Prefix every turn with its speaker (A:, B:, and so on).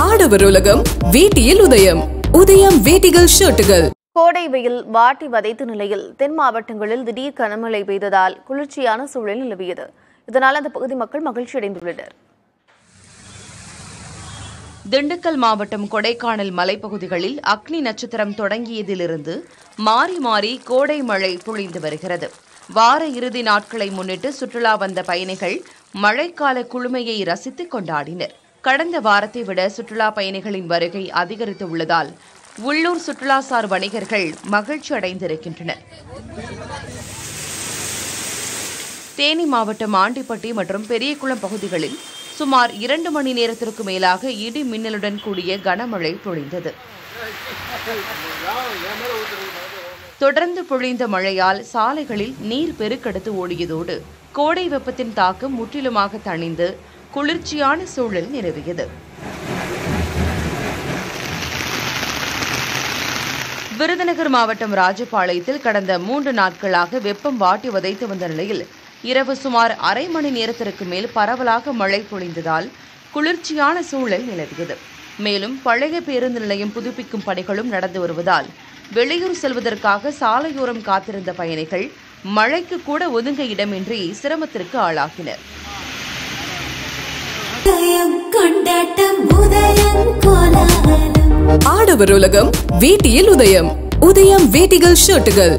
A: ஆடவர் உலகம் வேட்டியில் உதயம். உதயம் வேட்டிகள் ஷர்ட்டுகள்.
B: கோடை வெயில் வாட்டி வதைத்த நிலையில் தென் மாவட்டங்களில் திடீர் கனமழை பெய்ததால் குளிர்ச்சியான சூழல் நிலவியது. இதனால் அந்த பகுதி மக்கள் மகிழ்ச்சியடைந்துள்ளனர்.
C: திண்டுக்கல் மாவட்டம் கொடைக்கானல் மலைப்பகுதிகளில் அக்னி நட்சத்திரம் தொடங்கியதிலிருந்து மாறி மாறி கோடை மழை பொழிந்து வருகிறது. வார இறுதி நாட்களை முன்னிட்டு சுற்றுலா வந்த பயணிகள் மழைக்கால குளுமையை ரசித்துக் கொண்டாடினர். கடந்த வாரத்தை விட சுற்றுலா பயணிகளின் வருகை அதிகரித்து உள்ளதால் உள்ளூர் சுற்றுலாசார் வணிகர்கள் மகிழ்ச்சி அடைந்திருக்கின்றனர். தேனி மாவட்டம் ஆண்டிப்பட்டி மற்றும் பெரியகுளம் பகுதிகளில் சுமார் 2 மணி நேரத்திற்கு மேலாக இடி மின்னலுடன் கூடிய கனமழை பொழிந்தது. தொடர்ந்து பொழிந்த மழையால் சாலைகளில் நீர் பெருக்கெடுத்து ஓடியதோடு கோடை வெப்பத்தின் தாக்கம் முற்றிலுமாக தணிந்து குளிர்ச்சியான சூழல் நிலவியது. விருதுநகர் மாவட்டம் ராஜபாளையத்தில் கடந்த 3 நாட்களாக வெப்பம் வாட்டி வதைத்து வந்த நிலையில் இரவு சுமார் அரை மணி நேரத்திற்கு மேல் பரவலாக மழை பொழிந்ததால் குளிர்ச்சியான சூழல் நிலவியது. மேலும் பழைய பேருந்து நிலையம் புதுப்பிக்கும் பணிகளும் நடந்து வருவதால் வெளியூர் செல்வதற்காக சாலையோரம் காத்திருந்த பயணிகள் மழைக்கு கூட ஒதுங்க இடமின்றி சிரமத்திற்கு ஆளாகினர்.
A: ஆடவர் உலகம் வேட்டியில் உதயம். உதயம் வேட்டிகள் ஷர்ட்டுகள்.